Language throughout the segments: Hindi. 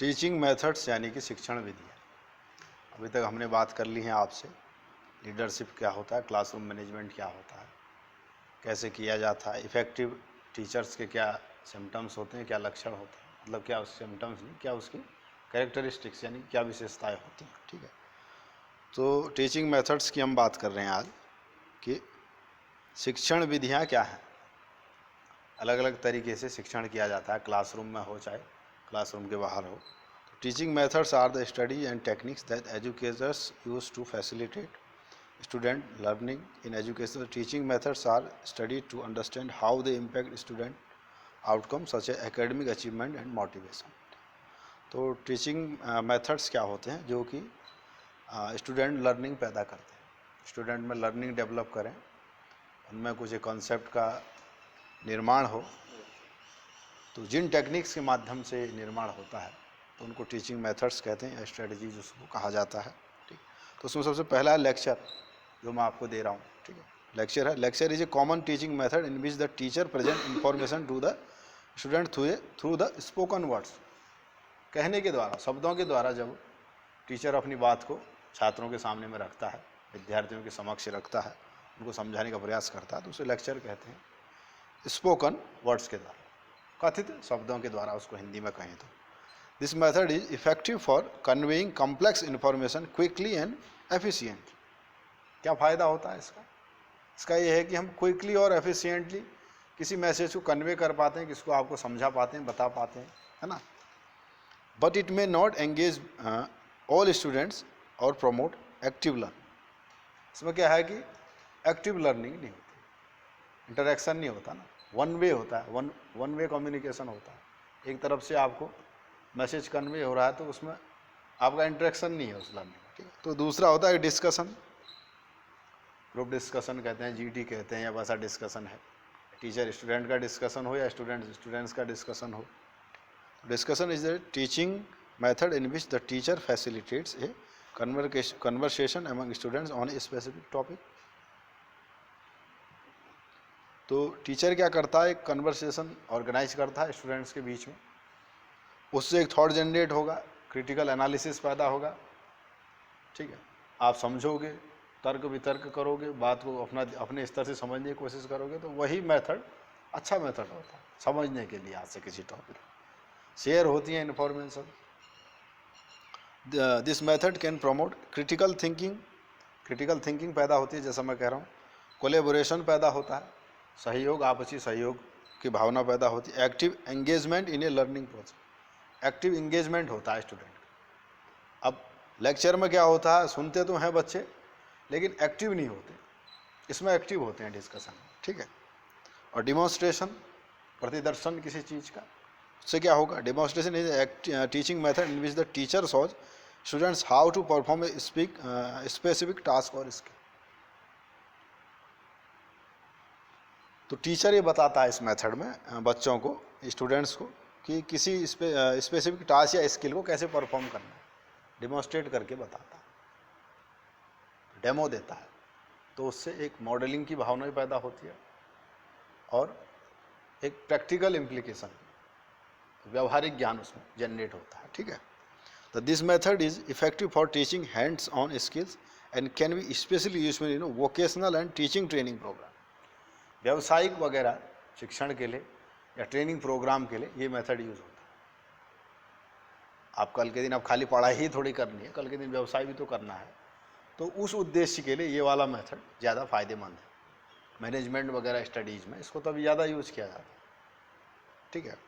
टीचिंग मेथड्स यानी कि शिक्षण विधियाँ। अभी तक हमने बात कर ली है आपसे, लीडरशिप क्या होता है, क्लासरूम मैनेजमेंट क्या होता है, कैसे किया जाता है, इफ़ेक्टिव टीचर्स के क्या सिम्टम्स होते हैं, क्या लक्षण होते हैं, मतलब क्या उस सिम्टम्स नहीं, क्या उसकी कैरेक्टरिस्टिक्स यानी क्या विशेषताएं होती हैं। ठीक है, तो टीचिंग मेथड्स की हम बात कर रहे हैं आज कि शिक्षण विधियाँ क्या हैं। अलग अलग तरीके से शिक्षण किया जाता है, क्लासरूम में हो चाहे क्लासरूम के बाहर हो। Teaching methods are the study and techniques that educators use to facilitate student learning in education. Teaching methods are studied to understand how they impact student outcomes such as academic achievement and motivation. तो टीचिंग मेथड्स क्या होते हैं जो कि स्टूडेंट लर्निंग पैदा करते हैं, स्टूडेंट में लर्निंग डेवलप करें, उनमें कुछ एक कॉन्सेप्ट का निर्माण हो। तो जिन टेक्निक्स के माध्यम से निर्माण होता है तो उनको टीचिंग मेथड्स कहते हैं या स्ट्रेटजीज उसको कहा जाता है। ठीक, तो उसमें सबसे पहला है लेक्चर, जो मैं आपको दे रहा हूँ। ठीक है, लेक्चर है। Lecture is a common teaching method in which the teacher present information to the student through the spoken words. कहने के द्वारा, शब्दों के द्वारा जब टीचर अपनी बात को छात्रों के सामने में रखता है, विद्यार्थियों के समक्ष रखता है, उनको समझाने का प्रयास करता है, तो उसे लेक्चर कहते हैं। स्पोकन वर्ड्स के द्वारा, कथित शब्दों के द्वारा उसको हिंदी में कहें तो। This method is effective for conveying complex information quickly and efficiently. क्या फ़ायदा होता है इसका? इसका ये है कि हम क्विकली और एफिशिएंटली किसी मैसेज को कन्वे कर पाते हैं, किसको आपको समझा पाते हैं, बता पाते हैं, है ना। But it may not engage all students और प्रमोट एक्टिव लर्निंग। इसमें क्या है कि एक्टिव लर्निंग नहीं होती, इंटरेक्शन नहीं होता ना, वन वे होता है, वन वे कम्युनिकेशन होता है। एक तरफ से आपको मैसेज कन्वे हो रहा है तो उसमें आपका इंटरेक्शन नहीं है उस लर्निंग में। ठीक है, तो दूसरा होता है डिस्कशन, ग्रुप डिस्कशन कहते हैं, जीटी कहते हैं, या वैसा डिस्कशन है, टीचर स्टूडेंट का डिस्कशन हो या स्टूडेंट्स का डिस्कशन हो। Discussion is the teaching method in which the teacher facilitates A conversation among students on a specific topic. तो टीचर क्या करता है, एक कन्वर्सेशन ऑर्गेनाइज करता है स्टूडेंट्स के बीच में, उससे एक थॉट जनरेट होगा, क्रिटिकल एनालिसिस पैदा होगा। ठीक है, आप समझोगे, तर्क वितर्क करोगे, बात को अपने स्तर से समझने की कोशिश करोगे, तो वही मेथड अच्छा मेथड होता है समझने के लिए। आज से किसी टॉपिक शेयर होती है information. This method can promote critical thinking पैदा होती है, जैसा मैं कह रहा हूँ। कोलेबोरेशन पैदा होता है, सहयोग, आपसी सहयोग की भावना पैदा होती है। एक्टिव एंगेजमेंट इन ए लर्निंग प्रोसेस, एक्टिव एंगेजमेंट होता है स्टूडेंट। अब लेक्चर में क्या होता है, सुनते तो हैं बच्चे लेकिन एक्टिव नहीं होते, इसमें एक्टिव होते हैं डिस्कशन में। ठीक है, और डिमॉन्स्ट्रेशन, प्रतिदर्शन किसी चीज़ का, उससे क्या होगा, demonstration is teaching method in which the teacher shows students how to perform a specific task और स्किल। तो टीचर ये बताता है इस मेथड में बच्चों को, स्टूडेंट्स को, कि किसी स्पेसिफिक टास्क या स्किल को कैसे परफॉर्म करना है, डिमॉन्स्ट्रेट करके बताता है, डेमो देता है। तो उससे एक मॉडलिंग की भावना भी पैदा होती है और एक प्रैक्टिकल इम्प्लीकेशन, व्यवहारिक ज्ञान उसमें जनरेट होता है। ठीक है, तो this method is effective for teaching hands on skills and can be specially useful in vocational and teaching training program. व्यावसायिक वगैरह शिक्षण के लिए या ट्रेनिंग प्रोग्राम के लिए ये मेथड यूज़ होता है। आप कल के दिन अब खाली पढ़ाई ही थोड़ी करनी है, कल के दिन व्यवसाय भी तो करना है, तो उस उद्देश्य के लिए ये वाला मेथड ज़्यादा फायदेमंद है। मैनेजमेंट वगैरह स्टडीज़ में इसको तब ज़्यादा यूज़ किया जाता है। ठीक है,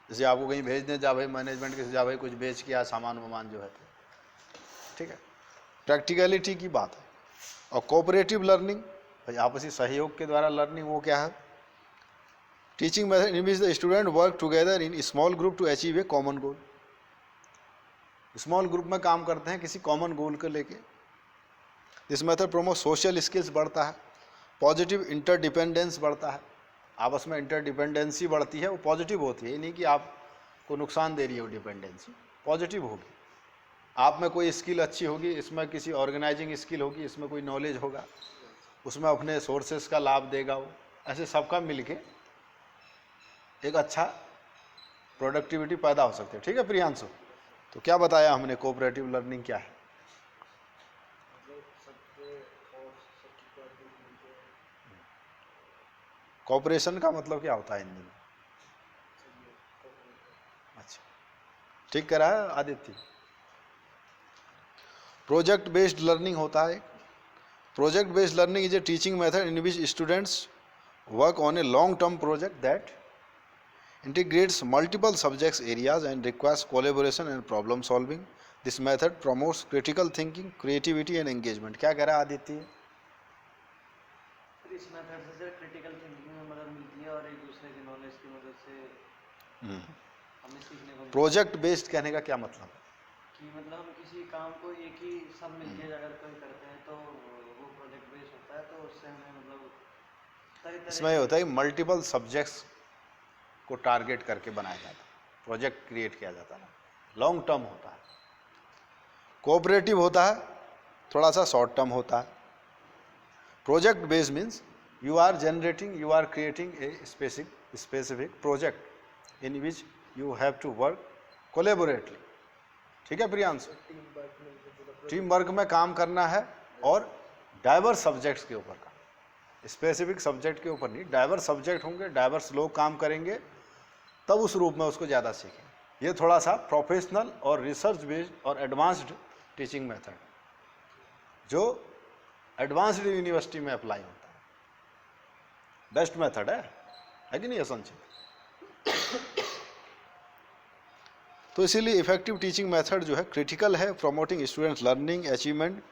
जैसे आपको कहीं भेज दें, जा भाई मैनेजमेंट के, जा भाई कुछ बेच के आ सामान वामान जो है तो। ठीक है, प्रैक्टिकलिटी की बात है। और कोऑपरेटिव लर्निंग, भाई आपसी सहयोग के द्वारा लर्निंग, वो क्या है, teaching method in which the student work together in small group to achieve a common goal. Small group में काम करते हैं किसी कॉमन गोल को लेके। This method promote social skills बढ़ता है, पॉजिटिव इंटरडिपेंडेंस बढ़ता है, आपस में इंटरडिपेंडेंसी बढ़ती है, वो पॉजिटिव होती है, ये नहीं कि आपको नुकसान दे रही है वो डिपेंडेंसी, पॉजिटिव होगी। आप में कोई स्किल अच्छी होगी, इसमें किसी ऑर्गेनाइजिंग स्किल होगी, इसमें कोई नॉलेज होगा, उसमें अपने सोर्सेस का लाभ देगा वो, ऐसे सबका मिलके एक अच्छा प्रोडक्टिविटी पैदा हो सकती है। ठीक है प्रियांशु, तो क्या बताया हमने, कोऑपरेटिव लर्निंग क्या है? कोऑपरेशन का मतलब क्या होता है हिंदी में? अच्छा, ठीक कह रहा है आदित्य। प्रोजेक्ट बेस्ड लर्निंग होता है। Project based learning is a teaching method in which students work on a long term project that integrates multiple subjects areas and requires collaboration and problem solving. This method promotes critical thinking, creativity and engagement. क्या कह रहा है आदित्य? इस मेथड से क्रिटिकल थिंकिंग में मदद मिलती है और एक दूसरे की नॉलेज की मदद से हमें सीखने को। प्रोजेक्ट बेस्ड कहने का क्या मतलब है? कि मतलब हम किसी काम को एक ही सब मिलके अगर कोई करते हैं तो वो प्रोजेक्ट बेस्ड होता है, तो उससे हमें मतलब इसमें होता है मल्टीपल सब्जेक्ट्स को टारगेट करके बनाया जाता है, प्रोजेक्ट क्रिएट किया जाता है, लॉन्ग टर्म होता है। कोऑपरेटिव होता है, थोड़ा सा शॉर्ट टर्म होता है। Project based means you are creating a specific project in which you have to work collaboratively. ठीक है प्रियांशु? टीम वर्क में काम करना है और डाइवर्स सब्जेक्ट्स के ऊपर काम, स्पेसिफिक सब्जेक्ट के ऊपर नहीं। डाइवर्स सब्जेक्ट होंगे, डाइवर्स लोग काम करेंगे, तब उस रूप में उसको ज़्यादा सीखें। ये थोड़ा सा प्रोफेशनल और रिसर्च बेस्ड और एडवांस्ड टीचिंग मेथड जो एडवांस्ड यूनिवर्सिटी में अप्लाई होता है, बेस्ट मेथड है कि नहीं संचित? तो इसीलिए इफेक्टिव टीचिंग मेथड जो है क्रिटिकल है, promoting students learning achievement.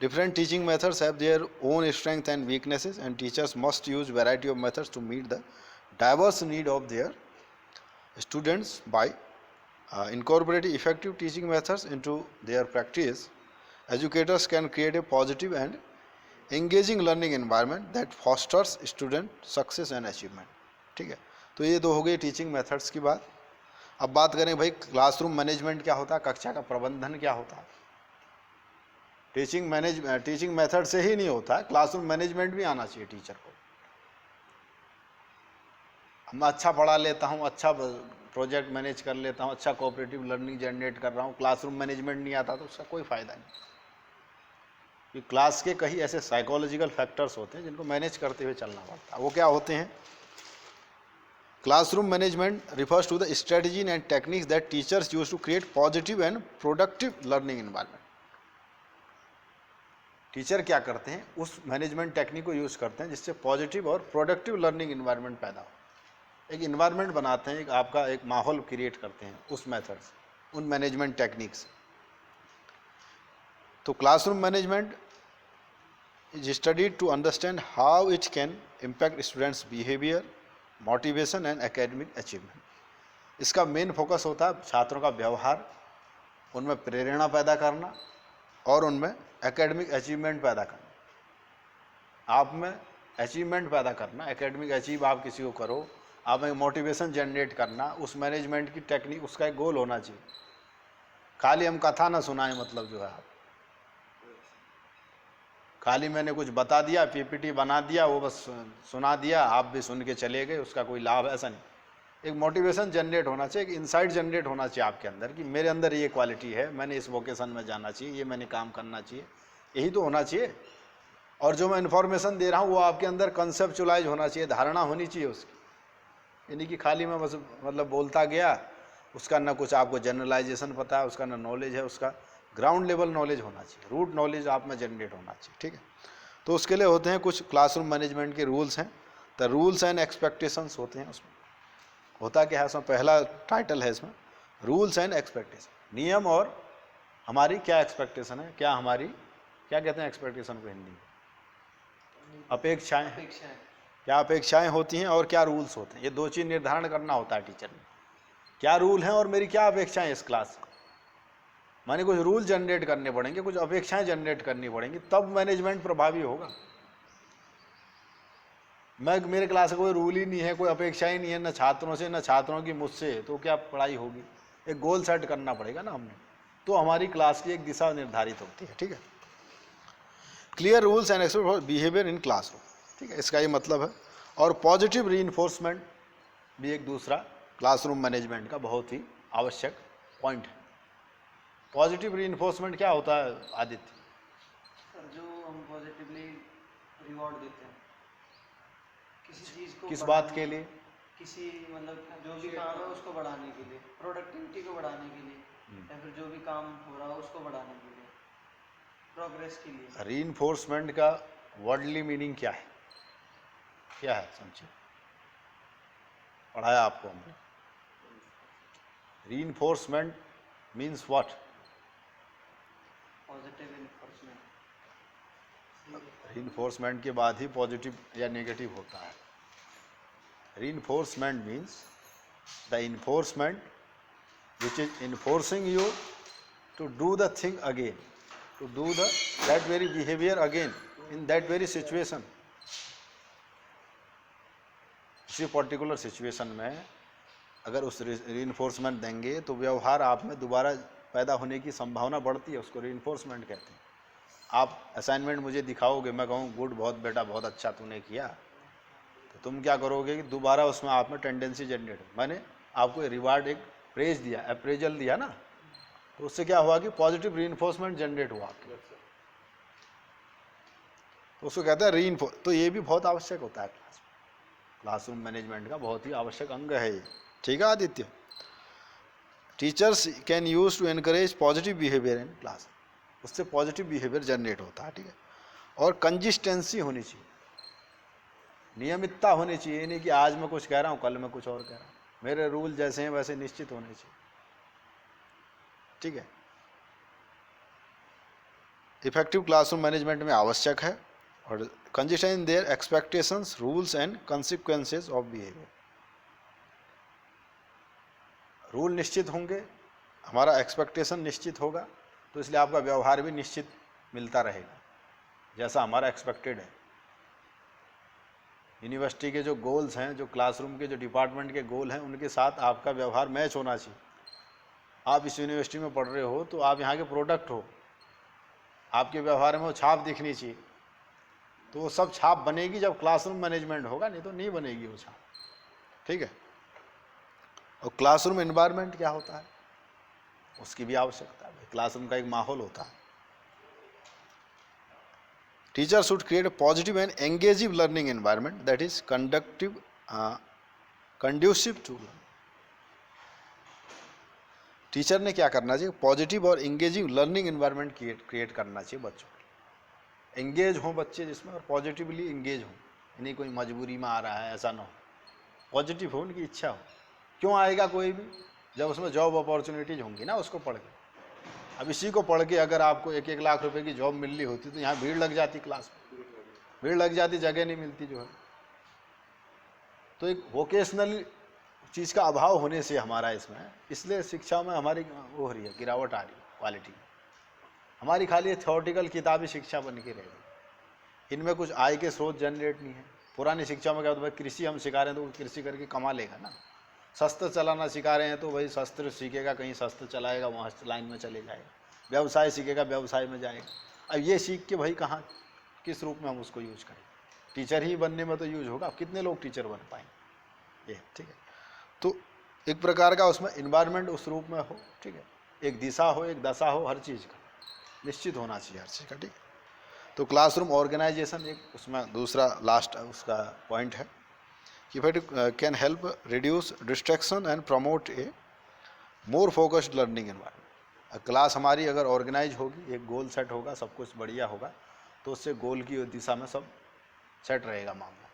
Different teaching methods have their own strengths and weaknesses, and teachers must use variety of methods to meet the diverse need of their students. By incorporating effective teaching methods into their practice, educators can create a positive and engaging learning environment that fosters student success and achievement. ठीक है, तो ये दो हो गई टीचिंग मेथड्स की बात। अब बात करें भाई क्लासरूम मैनेजमेंट क्या होता है, कक्षा का प्रबंधन क्या होता है। टीचिंग मेथड से ही नहीं होता है, क्लासरूम मैनेजमेंट भी आना चाहिए टीचर को। मैं अच्छा पढ़ा लेता हूँ, अच्छा प्रोजेक्ट मैनेज कर लेता हूँ, अच्छा कोऑपरेटिव लर्निंग जनरेट कर रहा हूँ, क्लासरूम मैनेजमेंट नहीं आता तो उसका कोई फ़ायदा नहीं। कि क्लास के कई ऐसे साइकोलॉजिकल फैक्टर्स होते हैं जिनको मैनेज करते हुए चलना पड़ता है। वो क्या होते हैं? Classroom management refers to the strategy and techniques that teachers use to create positive and productive learning environment. Teacher क्या करते हैं, उस मैनेजमेंट टेक्निक को यूज़ करते हैं जिससे पॉजिटिव और प्रोडक्टिव लर्निंग एनवायरनमेंट पैदा हो। एक इन्वायरमेंट बनाते हैं, एक आपका एक माहौल क्रिएट करते हैं उस मेथड से, उन मैनेजमेंट टेक्निक से। तो classroom management is studied to understand how it can impact students behaviour, motivation and academic achievement. इसका मेन फोकस होता है छात्रों का व्यवहार, उनमें प्रेरणा पैदा करना और उनमें एकेडमिक अचीवमेंट पैदा करना। आप में अचीवमेंट पैदा करना, एकेडमिक अचीव आप किसी को करो, आप में मोटिवेशन जनरेट करना, उस मैनेजमेंट की टेक्निक, उसका एक गोल होना चाहिए। खाली हम कथा ना सुनाएं, मतलब जो है आप खाली मैंने कुछ बता दिया, पीपीटी बना दिया, वो बस सुना दिया, आप भी सुन के चले गए, उसका कोई लाभ, ऐसा नहीं। एक मोटिवेशन जनरेट होना चाहिए, एक इंसाइट जनरेट होना चाहिए आपके अंदर कि मेरे अंदर ये क्वालिटी है, मैंने इस वोकेशन में जाना चाहिए, ये मैंने काम करना चाहिए, यही तो होना चाहिए। और जो मैं इन्फॉर्मेशन दे रहा हूँ वो आपके अंदर कंसेप्चुलाइज होना चाहिए, धारणा होनी चाहिए उसकी। यानी कि खाली मैं बस मतलब बोलता गया, उसका ना कुछ आपको जनरलाइजेशन पता है, उसका ना नॉलेज है, उसका ग्राउंड लेवल नॉलेज होना चाहिए, रूट नॉलेज आप में जनरेट होना चाहिए। ठीक है, तो उसके लिए होते हैं कुछ क्लासरूम मैनेजमेंट के रूल्स हैं। तो रूल्स एंड एक्सपेक्टेशंस होते हैं। उसमें होता क्या है, उसमें पहला टाइटल है इसमें रूल्स एंड एक्सपेक्टेशन। नियम और हमारी क्या एक्सपेक्टेशन है, क्या हमारी क्या कहते हैं एक्सपेक्टेशन को हिंदी में? अपेक्षाएं। क्या अपेक्षाएं होती हैं और क्या रूल्स होते हैं, ये दो चीज़ निर्धारण करना होता है टीचर ने। क्या रूल हैं और मेरी क्या अपेक्षाएं इस क्लास से। माने कुछ रूल जनरेट करने पड़ेंगे, कुछ अपेक्षाएं जनरेट करनी पड़ेंगी, तब मैनेजमेंट प्रभावी होगा। मेरे क्लास में कोई रूल ही नहीं है, कोई अपेक्षा ही नहीं है, न छात्रों से न छात्रों की मुझसे, तो क्या पढ़ाई होगी। एक गोल सेट करना पड़ेगा ना हमने, तो हमारी क्लास की एक दिशा निर्धारित होती है। ठीक है, clear rules and expect behaviour in classroom. ठीक है, इसका ये मतलब है। और पॉजिटिव रीइंफोर्समेंट भी एक दूसरा क्लासरूम मैनेजमेंट का बहुत ही आवश्यक पॉइंट है। पॉजिटिव रीइंफोर्समेंट क्या होता है आदित्य? सर जो हम पॉजिटिवली रिवॉर्ड देते हैं किसी चीज़ को किस बात बढ़ाने के लिए? किसी मतलब जो भी काम है उसको बढ़ाने के लिए, प्रोडक्टिविटी को बढ़ाने के लिए, या फिर जो भी काम हो रहा है उसको बढ़ाने के लिए, प्रोग्रेस के लिए। रीइंफोर्समेंट का वर्डली मीनिंग क्या है? क्या है समझिए, पढ़ाया आपको हमने। Reinforcement means what? Positive enforcement. Reinforcement के बाद ही पॉजिटिव या नेगेटिव होता है। Reinforcement means the enforcement which is enforcing you to do the thing again, to do that very behavior again in that very situation. उसी पर्टिकुलर सिचुएशन में अगर उस रीइंफोर्समेंट देंगे तो व्यवहार आप में दोबारा पैदा होने की संभावना बढ़ती है, उसको रीइंफोर्समेंट कहते हैं। आप असाइनमेंट मुझे दिखाओगे, मैं कहूँ गुड, बहुत बेटा बहुत अच्छा तूने किया, तो तुम क्या करोगे कि दोबारा उसमें आप में टेंडेंसी जनरेट हो। मैंने आपको रिवार्ड, एक प्रेज दिया, अप्रेजल दिया ना, तो उससे क्या हुआ कि पॉजिटिव रीइंफोर्समेंट जनरेट हुआ आपके, तो उसको कहते हैं रीइंफोर्स। तो ये भी बहुत आवश्यक होता है क्लासरूम मैनेजमेंट का, बहुत ही आवश्यक अंग है ये। ठीक है Aditya? Teachers can use to encourage positive behaviour in class, उससे पॉजिटिव बिहेवियर जनरेट होता है। ठीक है, और कंसिस्टेंसी होनी चाहिए, नियमितता होनी चाहिए, नहीं कि आज मैं कुछ कह रहा हूँ कल मैं कुछ और कह रहा हूँ। मेरे रूल जैसे हैं वैसे निश्चित होने चाहिए। ठीक है, इफेक्टिव क्लासरूम मैनेजमेंट में आवश्यक है। और consistency in their expectations, rules and consequences of behaviour. Rule निश्चित होंगे, हमारा एक्सपेक्टेशन निश्चित होगा, तो इसलिए आपका व्यवहार भी निश्चित मिलता रहेगा जैसा हमारा एक्सपेक्टेड है। यूनिवर्सिटी के जो गोल्स हैं, जो क्लासरूम के जो डिपार्टमेंट के गोल हैं, उनके साथ आपका व्यवहार मैच होना चाहिए। आप इस यूनिवर्सिटी में पढ़ रहे हो तो आप यहाँ के प्रोडक्ट हो, आपके व्यवहार में वो छाप दिखनी चाहिए। तो वो सब छाप बनेगी जब क्लासरूम मैनेजमेंट होगा, नहीं तो नहीं बनेगी वो छाप। ठीक है, और क्लासरूम एनवायरनमेंट क्या होता है, उसकी भी आवश्यकता है। क्लासरूम का एक माहौल होता है। Teacher should create a positive and engaging learning environment that is conducive to learning. Teacher ने क्या करना चाहिए? पॉजिटिव और एंगेजिव लर्निंग एनवायरनमेंट क्रिएट करना चाहिए बच्चों को। एंगेज हों बच्चे जिसमें, और पॉजिटिवली एंगेज हों, यानी कोई मजबूरी में आ रहा है ऐसा ना हो, पॉजिटिव हो, उनकी इच्छा हो। क्यों आएगा कोई भी? जब उसमें जॉब अपॉर्चुनिटीज होंगी ना उसको पढ़ के। अब इसी को पढ़ के अगर आपको 1-1 लाख रुपए की जॉब मिल रही होती तो यहाँ भीड़ लग जाती, क्लास में भीड़ लग जाती, जगह नहीं मिलती जो है। तो एक वोकेशनल चीज़ का अभाव होने से हमारा इसमें, इसलिए शिक्षा में हमारी वो हो रही है, गिरावट आ रही है क्वालिटी। हमारी खाली थ्योरेटिकल किताबी शिक्षा बन के रहेगी, इनमें कुछ आय के स्रोत जनरेट नहीं है। पुरानी शिक्षा में क्या होता है, कृषि हम सिखा रहे हैं तो कृषि करके कमा लेगा ना। शस्त्र चलाना सिखा रहे हैं तो भाई शस्त्र सीखेगा, कहीं शस्त्र चलाएगा, वहाँ लाइन में चले जाएगा। व्यवसाय सीखेगा, व्यवसाय में जाएगा। अब ये सीख के भाई कहाँ, किस रूप में हम उसको यूज करें? टीचर ही बनने में तो यूज होगा। अब कितने लोग टीचर बन पाएंगे ये? ठीक है, तो एक प्रकार का उसमें इन्वायरमेंट उस रूप में हो। ठीक है, एक दिशा हो, एक दशा हो, हर चीज़ का निश्चित होना चाहिए, हर चीज़ का। ठीक है, तो क्लासरूम ऑर्गेनाइजेशन एक उसमें दूसरा लास्ट उसका पॉइंट है कि भाई can help reduce distraction and promote A more focused learning environment. Class हमारी अगर ऑर्गेनाइज होगी, एक गोल सेट होगा, सब कुछ बढ़िया होगा, तो उससे गोल की दिशा में सब सेट रहेगा मामला।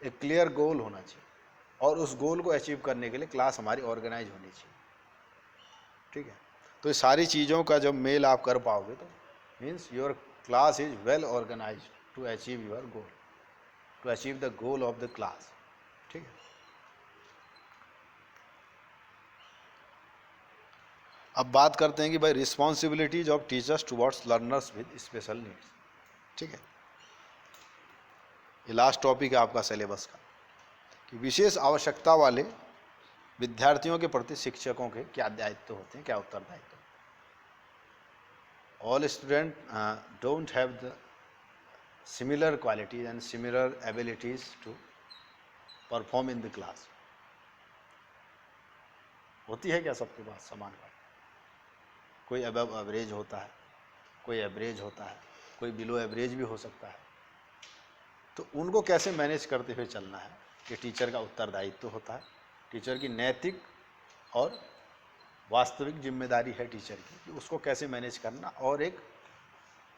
एक क्लियर गोल होना चाहिए, और उस गोल को अचीव करने के लिए क्लास हमारी ऑर्गेनाइज होनी चाहिए। ठीक है, तो ये सारी चीज़ों का जब मेल आप कर पाओगे तो means your class is well organise to achieve your goal, to achieve the goal of the class. ठीक है, अब बात करते हैं कि भाई responsibilities of teachers towards learners with special needs. ठीक है, ये लास्ट टॉपिक है आपका सिलेबस का कि विशेष आवश्यकता वाले विद्यार्थियों के प्रति शिक्षकों के क्या दायित्व होते हैं, क्या उत्तरदायित्व। All student don't have the similar qualities and similar abilities to perform in the class. होती है क्या सबके पास समान बात? कोई अबव एवरेज होता है, कोई एवरेज होता है, कोई बिलो एवरेज भी हो सकता है। तो उनको कैसे मैनेज करते हुए चलना है, ये टीचर का उत्तरदायित्व होता है। टीचर की नैतिक और वास्तविक जिम्मेदारी है टीचर की कि उसको कैसे मैनेज करना, और एक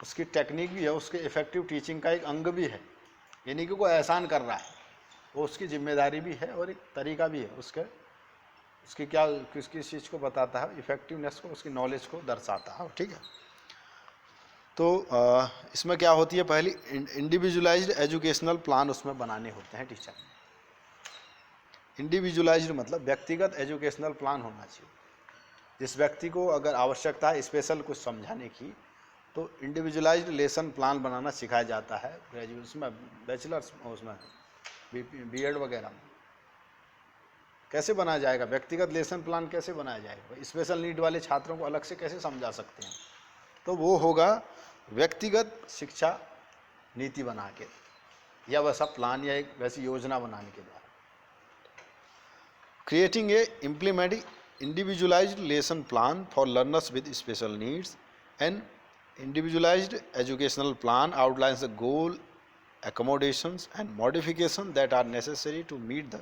उसकी टेक्निक भी है, उसके इफ़ेक्टिव टीचिंग का एक अंग भी है। यानी कि कोई एहसान कर रहा है, वो उसकी जिम्मेदारी भी है और एक तरीका भी है उसकी क्या किस किस चीज़ को बताता है, इफ़ेक्टिवनेस को, उसकी नॉलेज को दर्शाता है। ठीक है, तो इसमें क्या होती है, पहली इंडिविजुअलाइज्ड एजुकेशनल प्लान उसमें बनाने होते हैं टीचर। इंडिविजुअलाइज्ड मतलब व्यक्तिगत एजुकेशनल प्लान होना चाहिए। जिस व्यक्ति को अगर आवश्यकता है स्पेशल कुछ समझाने की, तो इंडिविजुअलाइज्ड लेसन प्लान बनाना सिखाया जाता है ग्रेजुएशन में, बैचलर्स उसमें, बीएड वगैरह में। कैसे बनाया जाएगा व्यक्तिगत लेसन प्लान, कैसे बनाया जाएगा, स्पेशल नीड वाले छात्रों को अलग से कैसे समझा सकते हैं, तो वो होगा व्यक्तिगत शिक्षा नीति बना के, या वैसा प्लान या एक वैसी योजना बनाने के द्वारा। Creating a implementing individualized lesson plan for learners with special needs. An individualized educational plan outlines the goal, accommodations and modifications that are necessary to meet the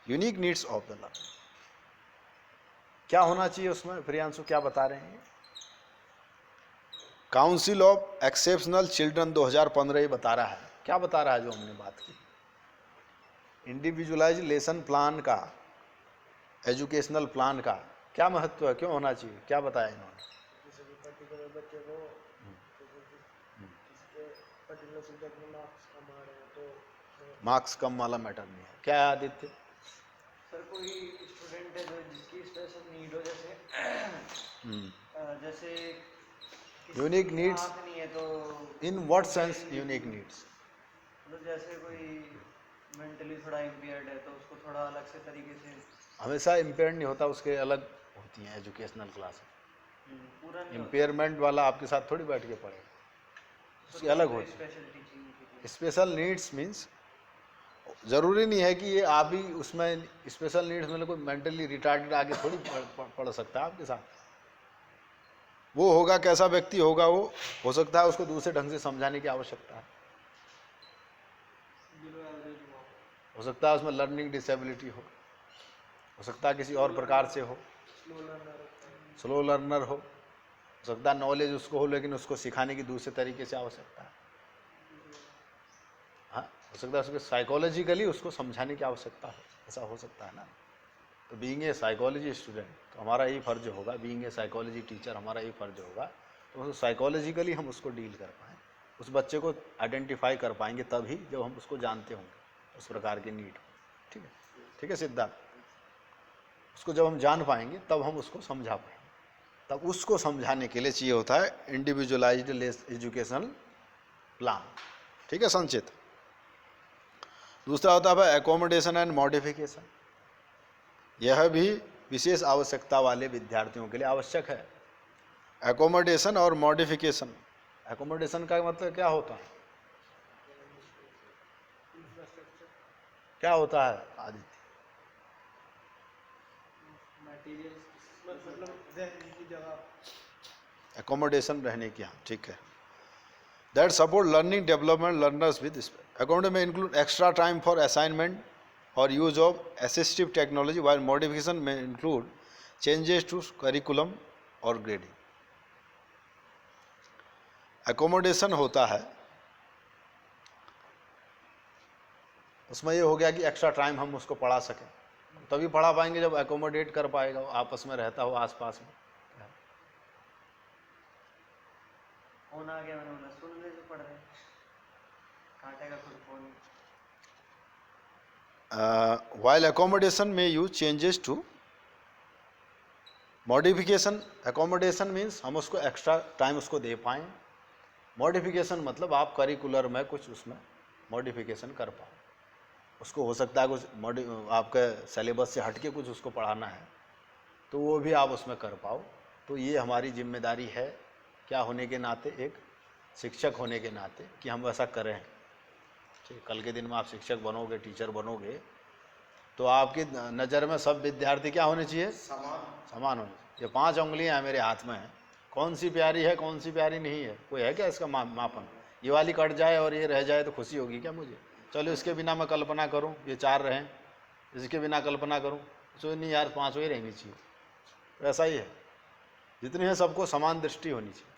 unique needs of the learner. क्या होना चाहिए उसमें, प्रियांशु क्या बता रहे हैं? काउंसिल ऑफ एक्सेप्शनल चिल्ड्रन 2015 ये बता रहा है। क्या बता रहा है जो हमने बात की? इंडिविजुअलाइज लेसन प्लान का, एजुकेशनल प्लान का क्या महत्व है, क्यों होना चाहिए, क्या बताया इन्होंने? किसी भी पर्टिकुलर बच्चे को किसी पर्टिकुलर सब्जेक्ट में मार्क्स कम आ रहे हैं तो मार्क्स कम वाला मैटर नहीं है। क्या है आदित्य? सर कोई स्टूडेंट है जो जिसकी स्पेशल नीड हो, जैसे यूनिक नीड्स हाथ नहीं है, तो in what sense unique needs? मतलब जैसे कोई मेंटली थोड़ा इम्पेयर्ड है, तो उसको थोड़ा अलग से तरीके से, हमेशा इम्पेयर नहीं होता, उसके अलग होती हैं एजुकेशनल क्लास। पूरा नहीं इम्पेयरमेंट वाला आपके साथ थोड़ी बैठ के पढ़ेगा, उसकी अलग होती है। Special teaching. Special needs means ज़रूरी नहीं है कि ये आप ही उसमें स्पेशल नीड्स में कोई मेंटली रिटार्डेड आगे थोड़ी पढ़ सकता है आपके साथ। वो होगा कैसा व्यक्ति होगा, वो हो सकता है उसको दूसरे ढंग से समझाने की आवश्यकता है, हो सकता है उसमें लर्निंग डिसेबिलिटी हो सकता है किसी और प्रकार से हो, स्लो लर्नर हो सकता है नॉलेज उसको हो लेकिन उसको सिखाने की दूसरे तरीके से आवश्यकता है। हाँ, हो सकता है उसको साइकोलॉजिकली उसको समझाने की आवश्यकता हो, ऐसा हो सकता है ना। तो बीइंग ए साइकोलॉजी स्टूडेंट तो हमारा यही फ़र्ज होगा, बीइंग ए साइकोलॉजी टीचर हमारा यही फ़र्ज होगा, तो साइकोलॉजिकली हम उसको डील कर पाएँ, उस बच्चे को आइडेंटिफाई कर पाएंगे तभी जब हम उसको जानते होंगे उस प्रकार की नीड। ठीक है, ठीक है सिद्धार्थ, उसको जब हम जान पाएंगे तब हम उसको समझा पाएंगे। तब उसको समझाने के लिए चाहिए होता है इंडिविजुअलाइज्ड एजुकेशनल प्लान। ठीक है संचित। दूसरा होता है एकोमोडेशन एंड मॉडिफिकेशन। यह भी विशेष आवश्यकता वाले विद्यार्थियों के लिए आवश्यक है। एकोमोडेशन और मॉडिफिकेशन। एकोमोडेशन का मतलब क्या होता है, क्या होता है आदित्य? एकोमोडेशन रहने की, हाँ ठीक है। That support learning development learners with account में include extra time for assignment और use of assistive technology, while modification में इंक्लूड चेंजेस टू करिकुलम और ग्रेडिंग। एकोमोडेशन होता है उसमें ये हो गया कि एक्स्ट्रा टाइम हम उसको पढ़ा सकें, तभी पढ़ा पाएंगे जब एकोमोडेट कर पाएगा, आपस में रहता हो आसपास में। फोन आ गया, मैंने सुन ले जो पढ़ रहे काटेगा खुद phone. While accommodation may use changes to modification, accommodation means हम उसको एक्स्ट्रा टाइम उसको दे पाएँ, मॉडिफिकेशन मतलब आप करिकुलर में कुछ उसमें मॉडिफिकेशन कर पाओ, उसको हो सकता है कुछ आपके सिलेबस से हट के कुछ उसको पढ़ाना है तो वो भी आप उसमें कर पाओ। तो ये हमारी जिम्मेदारी है क्या होने के नाते, एक शिक्षक होने के नाते, कि हम वैसा करें। ठीक, कल के दिन में आप शिक्षक बनोगे, टीचर बनोगे, तो आपकी नज़र में सब विद्यार्थी क्या होने चाहिए, समान होने चाहिए। ये 5 उंगलियां मेरे हाथ में हैं, कौन सी प्यारी है कौन सी प्यारी नहीं है, कोई है क्या इसका मापन? ये वाली कट जाए और ये रह जाए तो खुशी होगी क्या मुझे? चलो इसके बिना मैं कल्पना करूं ये 4 रहें, इसके बिना कल्पना करूं तो नहीं यार 5 ही रहनी चाहिए। तो ऐसा ही है, जितने हैं सबको समान दृष्टि होनी चाहिए,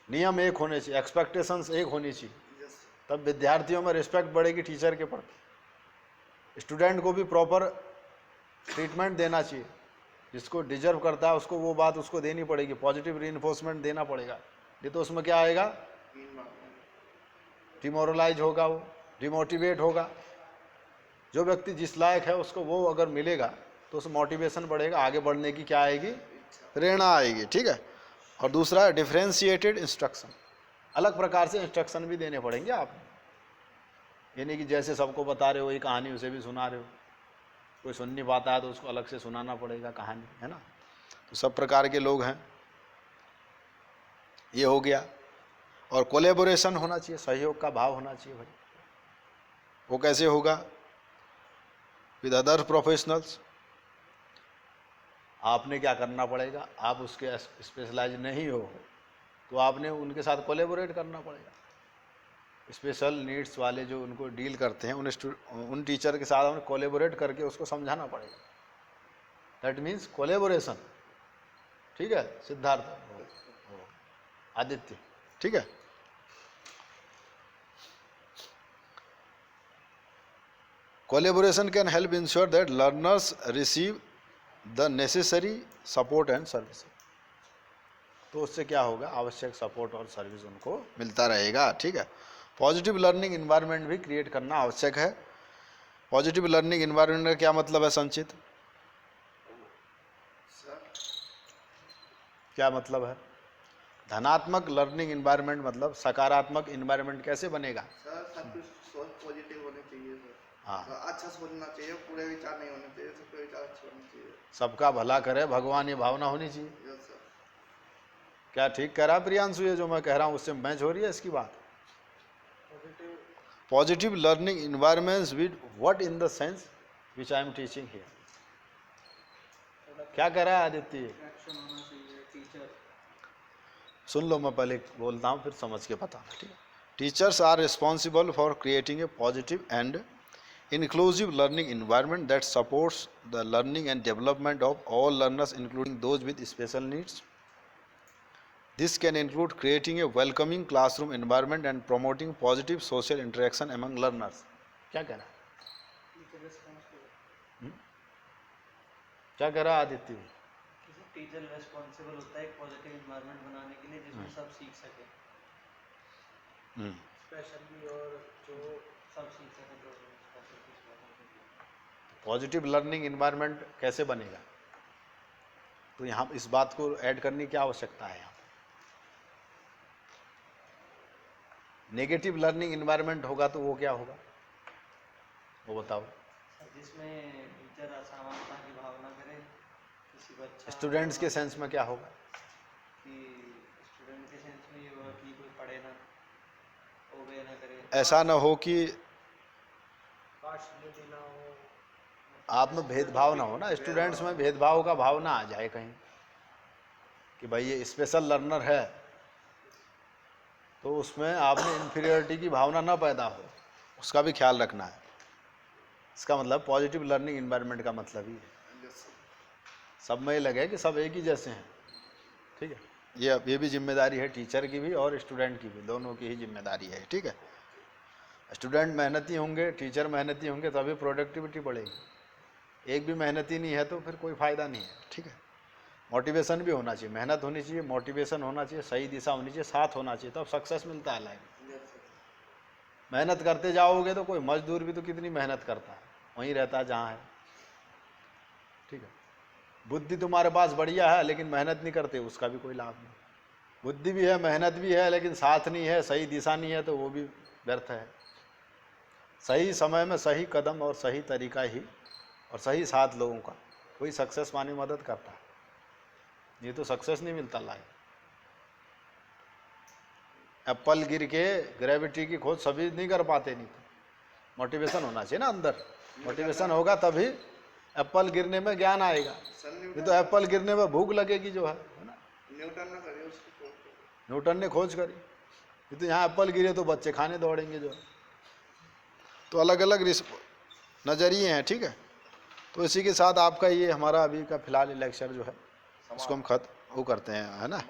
नियम एक होने चाहिए, एक्सपेक्टेशंस एक होनी चाहिए, तब विद्यार्थियों में रिस्पेक्ट बढ़ेगी टीचर के प्रति। स्टूडेंट को भी प्रॉपर ट्रीटमेंट देना चाहिए, जिसको डिजर्व करता है उसको वो बात उसको देनी पड़ेगी, पॉजिटिव रीइंफोर्समेंट देना पड़ेगा। नहीं तो उसमें क्या आएगा, डिमोरलाइज होगा, वो डिमोटिवेट होगा। जो व्यक्ति जिस लायक है उसको वो अगर मिलेगा तो उस मोटिवेशन बढ़ेगा, आगे बढ़ने की क्या आएगी, प्रेरणा आएगी। ठीक है। और दूसरा है डिफरेंशिएटेड इंस्ट्रक्शन, अलग प्रकार से इंस्ट्रक्शन भी देने पड़ेंगे आप, ये नहीं कि जैसे सबको बता रहे हो ये कहानी उसे भी सुना रहे हो, कोई सुन नहीं पाता है तो उसको अलग से सुनाना पड़ेगा कहानी, है ना। तो सब प्रकार के लोग हैं, ये हो गया। और कोलैबोरेशन होना चाहिए, सहयोग का भाव होना चाहिए भाई। वो कैसे होगा, विद अदर प्रोफेशनल्स। आपने क्या करना पड़ेगा, आप उसके स्पेशलाइज नहीं हो तो आपने उनके साथ कोलैबोरेट करना पड़ेगा। स्पेशल नीड्स वाले जो उनको डील करते हैं उन टीचर के साथ हमें कोलैबोरेट करके उसको समझाना पड़ेगा। That means collaboration. ठीक है सिद्धार्थ, आदित्य, ठीक है। Collaboration can help ensure that learners receive the necessary support and service. तो उससे क्या होगा, आवश्यक सपोर्ट और सर्विस उनको मिलता रहेगा। ठीक है। पॉजिटिव लर्निंग इन्वायरमेंट भी क्रिएट करना आवश्यक है। पॉजिटिव लर्निंग इन्वायरमेंट का क्या मतलब है संचित, क्या मतलब है? धनात्मक लर्निंग इन्वायरमेंट मतलब सकारात्मक इन्वायरमेंट कैसे बनेगा? सर सब कुछ सोच पॉजिटिव होनी चाहिए सर। हाँ, अच्छा सोचना चाहिए, पूरे विचार नहीं होने चाहिए, सबके विचार अच्छे होने चाहिए। सबका भला करे भगवान, ये भावना होनी चाहिए। Yes sir. क्या ठीक कह रहा प्रियांशु, ये जो मैं कह रहा हूँ उससे मैच हो रही है इसकी बात? Positive learning environments with what in the sense which I am teaching here. क्या कह रहा है आदित्य? एक्शन होना चाहिए, टीचर सुन लो, मैं पहले बोलता हूँ फिर समझ के बताना। ठीक है। Teachers are responsible for creating a positive and inclusive learning environment that supports the learning and development of all learners including those with special needs. This can include creating a welcoming classroom environment and promoting positive social interaction among learners. क्या कह रहा है? टीचर रिस्पॉन्सिबल, क्या कह रहा है आदित्य? टीचर रिस्पॉन्सिबल होता है एक पॉजिटिव इन्वायरमेंट बनाने के लिए जिसमें सब सीख सके, स्पेशली और जो सब सीख सके। तो पॉजिटिव लर्निंग इन्वायरमेंट कैसे बनेगा, तो यहाँ इस बात को ऐड करने की आवश्यकता है। यहाँ नेगेटिव लर्निंग इन्वायरमेंट होगा तो वो क्या होगा, वो बताओ। जिसमें टीचर असमानता की भावना करे, किसी बच्चा स्टूडेंट्स के सेंस में क्या होगा, कि स्टूडेंट के सेंस में ये होगा कि कोई पढ़े ना, ओबे ना करे, ऐसा ना हो कि पार्शलिटी ना हो, आप में भेदभाव ना हो ना, स्टूडेंट्स में भेदभाव का भाव ना आ जाए कहीं कि भाई ये स्पेशल लर्नर है, तो उसमें आपने इन्फीरियरिटी की भावना ना पैदा हो, उसका भी ख्याल रखना है। इसका मतलब पॉजिटिव लर्निंग इन्वायरमेंट का मतलब ही है सब में लगे कि सब एक ही जैसे हैं। ठीक है। ये भी जिम्मेदारी है टीचर की भी और स्टूडेंट की भी, दोनों की ही जिम्मेदारी है। ठीक है। स्टूडेंट मेहनती होंगे, टीचर मेहनती होंगे, तभी प्रोडक्टिविटी बढ़ेगी। एक भी मेहनती नहीं है तो फिर कोई फ़ायदा नहीं है। ठीक है। मोटिवेशन भी होना चाहिए, मेहनत होनी चाहिए, मोटिवेशन होना चाहिए, सही दिशा होनी चाहिए, साथ होना चाहिए, तब सक्सेस मिलता है लाइफ में। मेहनत करते जाओगे तो कोई मजदूर भी तो कितनी मेहनत करता है, वहीं रहता है जहाँ है। ठीक है। बुद्धि तुम्हारे पास बढ़िया है लेकिन मेहनत नहीं करते, उसका भी कोई लाभ नहीं। बुद्धि भी है, मेहनत भी है, लेकिन साथ नहीं है, सही दिशा नहीं है, तो वो भी व्यर्थ है। सही समय में सही कदम और सही तरीका ही और सही साथ लोगों का कोई सक्सेस पाने में मदद करता है, ये तो सक्सेस नहीं मिलता लाइफ। एप्पल गिर के ग्रेविटी की खोज सभी नहीं कर पाते, नहीं तो मोटिवेशन होना चाहिए ना अंदर, मोटिवेशन होगा तभी एप्पल गिरने में ज्ञान आएगा। ये तो एप्पल गिरने में भूख लगेगी जो है ना, न्यूटन ने करी उसकी खोज करी। न्यूटन ने खोज करी। ये तो यहाँ एप्पल गिरे तो बच्चे खाने दौड़ेंगे जो। तो अलग अलग नज़रिए हैं, ठीक है। तो इसी के साथ आपका ये हमारा अभी का फ़िलहाल लेक्चर जो है इसको हम वो करते हैं, है ना।